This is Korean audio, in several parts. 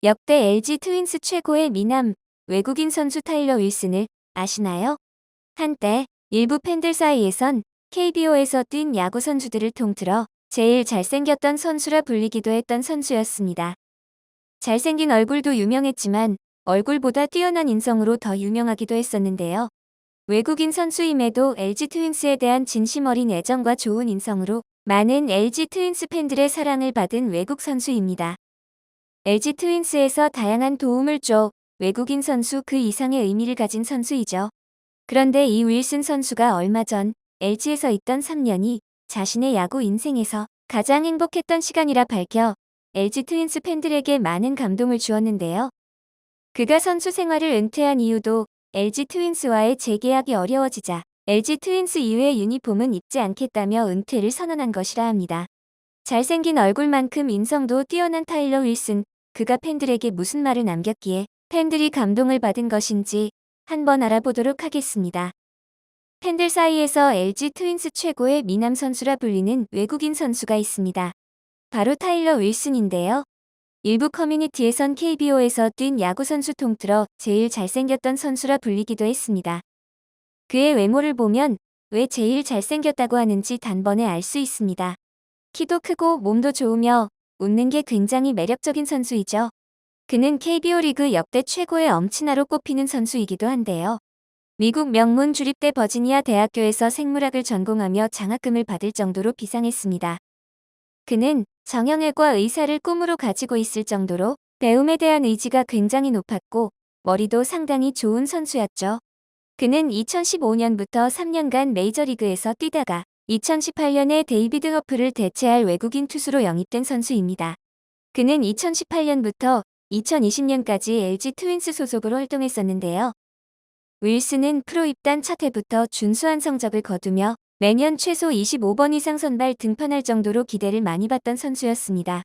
역대 LG 트윈스 최고의 미남 외국인 선수 타일러 윌슨을 아시나요? 한때 일부 팬들 사이에선 KBO에서 뛴 야구 선수들을 통틀어 제일 잘생겼던 선수라 불리기도 했던 선수였습니다. 잘생긴 얼굴도 유명했지만 얼굴보다 뛰어난 인성으로 더 유명하기도 했었는데요. 외국인 선수임에도 LG 트윈스에 대한 진심 어린 애정과 좋은 인성으로 많은 LG 트윈스 팬들의 사랑을 받은 외국 선수입니다. LG 트윈스에서 다양한 도움을 줘 외국인 선수 그 이상의 의미를 가진 선수이죠. 그런데 이 윌슨 선수가 얼마 전 LG에서 있던 3년이 자신의 야구 인생에서 가장 행복했던 시간이라 밝혀 LG 트윈스 팬들에게 많은 감동을 주었는데요. 그가 선수 생활을 은퇴한 이유도 LG 트윈스와의 재계약이 어려워지자 LG 트윈스 이외의 유니폼은 입지 않겠다며 은퇴를 선언한 것이라 합니다. 잘생긴 얼굴만큼 인성도 뛰어난 타일러 윌슨, 그가 팬들에게 무슨 말을 남겼기에 팬들이 감동을 받은 것인지 한번 알아보도록 하겠습니다. 팬들 사이에서 LG 트윈스 최고의 미남 선수라 불리는 외국인 선수가 있습니다. 바로 타일러 윌슨인데요. 일부 커뮤니티에선 KBO에서 뛴 야구 선수 통틀어 제일 잘생겼던 선수라 불리기도 했습니다. 그의 외모를 보면 왜 제일 잘생겼다고 하는지 단번에 알 수 있습니다. 키도 크고 몸도 좋으며 웃는 게 굉장히 매력적인 선수이죠. 그는 KBO 리그 역대 최고의 엄친아로 꼽히는 선수이기도 한데요. 미국 명문 주립대 버지니아 대학교에서 생물학을 전공하며 장학금을 받을 정도로 비상했습니다. 그는 정형외과 의사를 꿈으로 가지고 있을 정도로 배움에 대한 의지가 굉장히 높았고 머리도 상당히 좋은 선수였죠. 그는 2015년부터 3년간 메이저리그에서 뛰다가 2018년에 데이비드 허프를 대체할 외국인 투수로 영입된 선수입니다. 그는 2018년부터 2020년까지 LG 트윈스 소속으로 활동했었는데요. 윌슨은 프로 입단 첫 해부터 준수한 성적을 거두며 매년 최소 25번 이상 선발 등판할 정도로 기대를 많이 받던 선수였습니다.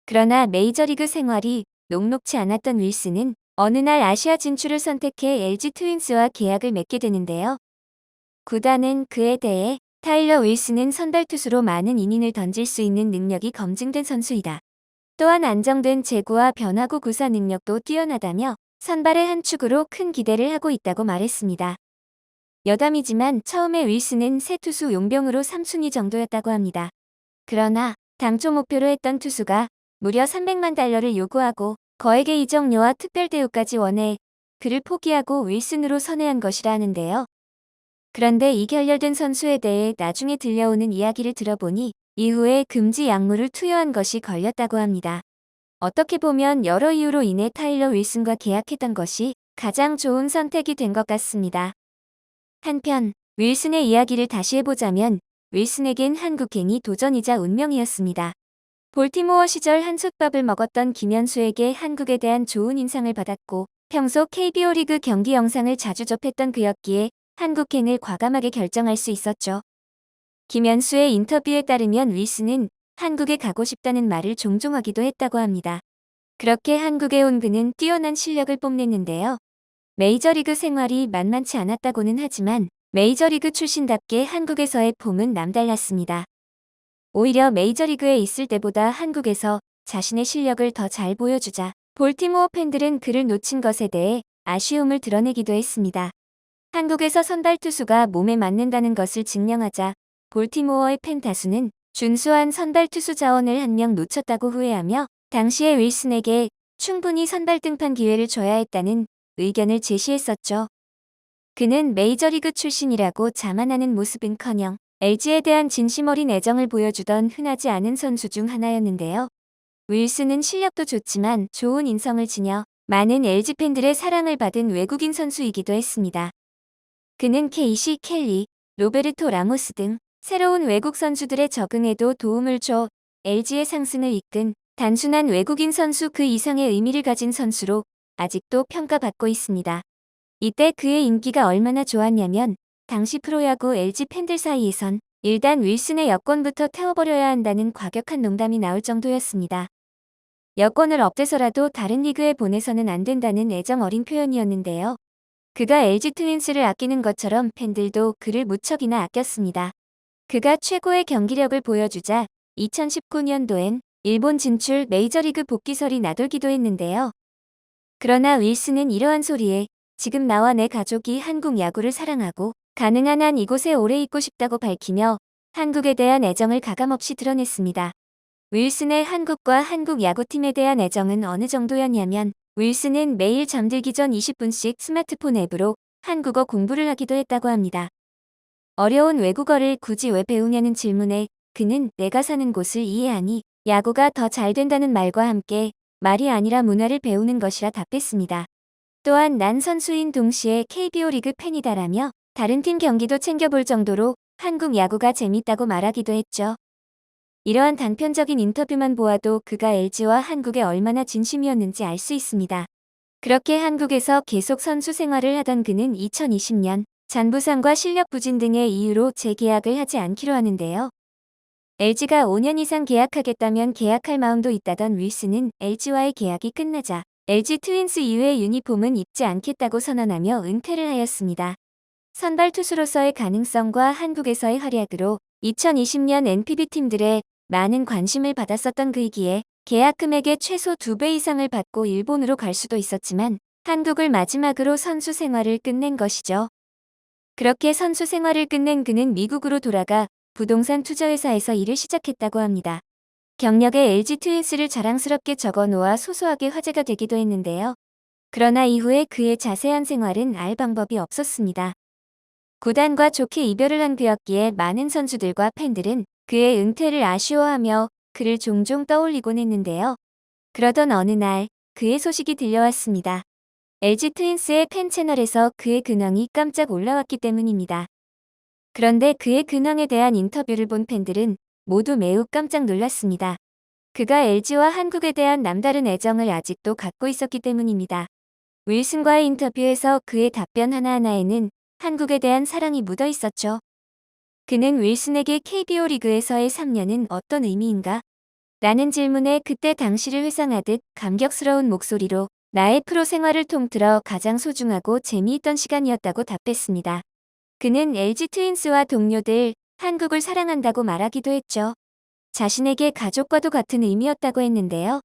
그러나 메이저리그 생활이 녹록치 않았던 윌슨은 어느 날 아시아 진출을 선택해 LG 트윈스와 계약을 맺게 되는데요. 구단은 그에 대해 타일러 윌슨은 선발 투수로 많은 이닝을 던질 수 있는 능력이 검증된 선수이다. 또한 안정된 제구와 변화구 구사 능력도 뛰어나다며 선발의 한 축으로 큰 기대를 하고 있다고 말했습니다. 여담이지만 처음에 윌슨은 새 투수 용병으로 3순위 정도였다고 합니다. 그러나 당초 목표로 했던 투수가 무려 300만 달러를 요구하고 거액의 이적료와 특별 대우까지 원해 그를 포기하고 윌슨으로 선회한 것이라 하는데요. 그런데 이 결렬된 선수에 대해 나중에 들려오는 이야기를 들어보니 이후에 금지 약물을 투여한 것이 걸렸다고 합니다. 어떻게 보면 여러 이유로 인해 타일러 윌슨과 계약했던 것이 가장 좋은 선택이 된 것 같습니다. 한편 윌슨의 이야기를 다시 해보자면 윌슨에겐 한국행이 도전이자 운명이었습니다. 볼티모어 시절 한솥밥을 먹었던 김현수에게 한국에 대한 좋은 인상을 받았고 평소 KBO 리그 경기 영상을 자주 접했던 그였기에 한국행을 과감하게 결정할 수 있었죠. 김현수의 인터뷰에 따르면 윌슨은 한국에 가고 싶다는 말을 종종 하기도 했다고 합니다. 그렇게 한국에 온 그는 뛰어난 실력을 뽐냈는데요. 메이저리그 생활이 만만치 않았다고는 하지만 메이저리그 출신답게 한국에서의 폼은 남달랐습니다. 오히려 메이저리그에 있을 때보다 한국에서 자신의 실력을 더 잘 보여주자 볼티모어 팬들은 그를 놓친 것에 대해 아쉬움을 드러내기도 했습니다. 한국에서 선발 투수가 몸에 맞는다는 것을 증명하자 볼티모어의 팬 다수는 준수한 선발 투수 자원을 한 명 놓쳤다고 후회하며 당시의 윌슨에게 충분히 선발 등판 기회를 줘야 했다는 의견을 제시했었죠. 그는 메이저리그 출신이라고 자만하는 모습은커녕 LG에 대한 진심 어린 애정을 보여주던 흔하지 않은 선수 중 하나였는데요. 윌슨은 실력도 좋지만 좋은 인성을 지녀 많은 LG 팬들의 사랑을 받은 외국인 선수이기도 했습니다. 그는 케이시 켈리, 로베르토 라모스 등 새로운 외국 선수들의 적응에도 도움을 줘 LG의 상승을 이끈 단순한 외국인 선수 그 이상의 의미를 가진 선수로 아직도 평가받고 있습니다. 이때 그의 인기가 얼마나 좋았냐면 당시 프로야구 LG 팬들 사이에선 일단 윌슨의 여권부터 태워버려야 한다는 과격한 농담이 나올 정도였습니다. 여권을 없애서라도 다른 리그에 보내서는 안 된다는 애정 어린 표현이었는데요. 그가 LG 트윈스를 아끼는 것처럼 팬들도 그를 무척이나 아꼈습니다. 그가 최고의 경기력을 보여주자 2019년도엔 일본 진출, 메이저리그 복귀설이 나돌기도 했는데요. 그러나 윌슨은 이러한 소리에 지금 나와 내 가족이 한국 야구를 사랑하고 가능한 한 이곳에 오래 있고 싶다고 밝히며 한국에 대한 애정을 가감없이 드러냈습니다. 윌슨의 한국과 한국 야구팀에 대한 애정은 어느 정도였냐면 윌슨은 매일 잠들기 전 20분씩 스마트폰 앱으로 한국어 공부를 하기도 했다고 합니다. 어려운 외국어를 굳이 왜 배우냐는 질문에 그는 내가 사는 곳을 이해하니 야구가 더 잘 된다는 말과 함께 말이 아니라 문화를 배우는 것이라 답했습니다. 또한 난 선수인 동시에 KBO 리그 팬이다라며 다른 팀 경기도 챙겨볼 정도로 한국 야구가 재밌다고 말하기도 했죠. 이러한 단편적인 인터뷰만 보아도 그가 LG와 한국에 얼마나 진심이었는지 알 수 있습니다. 그렇게 한국에서 계속 선수 생활을 하던 그는 2020년 잔부상과 실력 부진 등의 이유로 재계약을 하지 않기로 하는데요. LG가 5년 이상 계약하겠다면 계약할 마음도 있다던 윌슨은 LG와의 계약이 끝나자 LG 트윈스 이후의 유니폼은 입지 않겠다고 선언하며 은퇴를 하였습니다. 선발 투수로서의 가능성과 한국에서의 활약으로 2020년 NPB 팀들의 많은 관심을 받았었던 그이기에 계약 금액의 최소 2배 이상을 받고 일본으로 갈 수도 있었지만 한국을 마지막으로 선수 생활을 끝낸 것이죠. 그렇게 선수 생활을 끝낸 그는 미국으로 돌아가 부동산 투자회사에서 일을 시작했다고 합니다. 경력에 LG 트윈스를 자랑스럽게 적어놓아 소소하게 화제가 되기도 했는데요. 그러나 이후에 그의 자세한 생활은 알 방법이 없었습니다. 구단과 좋게 이별을 한 그였기에 많은 선수들과 팬들은 그의 은퇴를 아쉬워하며 그를 종종 떠올리곤 했는데요. 그러던 어느 날 그의 소식이 들려왔습니다. LG 트윈스의 팬 채널에서 그의 근황이 깜짝 올라왔기 때문입니다. 그런데 그의 근황에 대한 인터뷰를 본 팬들은 모두 매우 깜짝 놀랐습니다. 그가 LG와 한국에 대한 남다른 애정을 아직도 갖고 있었기 때문입니다. 윌슨과의 인터뷰에서 그의 답변 하나하나에는 한국에 대한 사랑이 묻어 있었죠. 그는 윌슨에게 KBO 리그에서의 3년은 어떤 의미인가? 라는 질문에 그때 당시를 회상하듯 감격스러운 목소리로 나의 프로 생활을 통틀어 가장 소중하고 재미있던 시간이었다고 답했습니다. 그는 LG 트윈스와 동료들, 한국을 사랑한다고 말하기도 했죠. 자신에게 가족과도 같은 의미였다고 했는데요.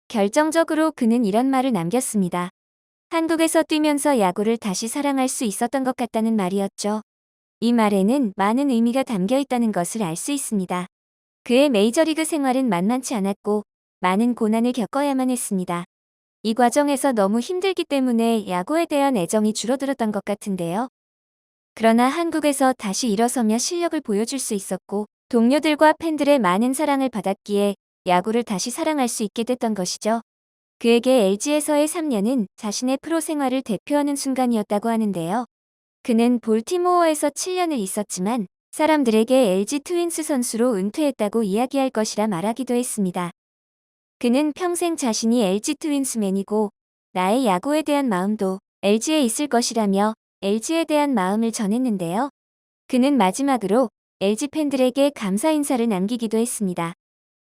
결정적으로 그는 이런 말을 남겼습니다. 한국에서 뛰면서 야구를 다시 사랑할 수 있었던 것 같다는 말이었죠. 이 말에는 많은 의미가 담겨 있다는 것을 알 수 있습니다. 그의 메이저리그 생활은 만만치 않았고 많은 고난을 겪어야만 했습니다. 이 과정에서 너무 힘들기 때문에 야구에 대한 애정이 줄어들었던 것 같은데요. 그러나 한국에서 다시 일어서며 실력을 보여줄 수 있었고 동료들과 팬들의 많은 사랑을 받았기에 야구를 다시 사랑할 수 있게 됐던 것이죠. 그에게 LG에서의 3년은 자신의 프로 생활을 대표하는 순간이었다고 하는데요. 그는 볼티모어에서 7년을 있었지만 사람들에게 LG 트윈스 선수로 은퇴했다고 이야기할 것이라 말하기도 했습니다. 그는 평생 자신이 LG 트윈스맨이고 나의 야구에 대한 마음도 LG에 있을 것이라며 LG에 대한 마음을 전했는데요. 그는 마지막으로 LG 팬들에게 감사 인사를 남기기도 했습니다.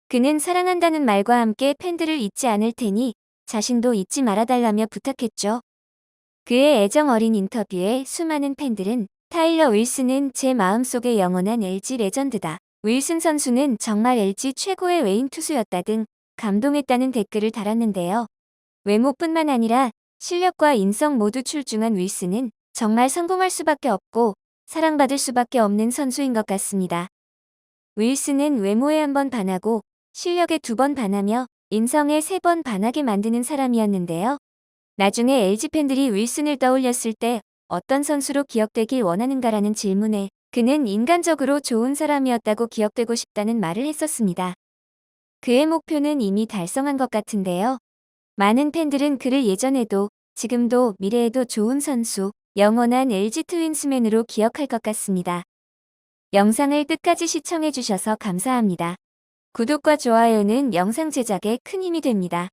그는 사랑한다는 말과 함께 팬들을 잊지 않을 테니 자신도 잊지 말아달라며 부탁했죠. 그의 애정 어린 인터뷰에 수많은 팬들은 타일러 윌슨은 제 마음속에 영원한 LG 레전드다. 윌슨 선수는 정말 LG 최고의 외인 투수였다 등 감동했다는 댓글을 달았는데요. 외모뿐만 아니라 실력과 인성 모두 출중한 윌슨은 정말 성공할 수밖에 없고 사랑받을 수밖에 없는 선수인 것 같습니다. 윌슨은 외모에 1번 반하고 실력에 2번 반하며 인성에 3번 반하게 만드는 사람이었는데요. 나중에 LG 팬들이 윌슨을 떠올렸을 때 어떤 선수로 기억되길 원하는가라는 질문에 그는 인간적으로 좋은 사람이었다고 기억되고 싶다는 말을 했었습니다. 그의 목표는 이미 달성한 것 같은데요. 많은 팬들은 그를 예전에도 지금도 미래에도 좋은 선수, 영원한 LG 트윈스맨으로 기억할 것 같습니다. 영상을 끝까지 시청해주셔서 감사합니다. 구독과 좋아요는 영상 제작에 큰 힘이 됩니다.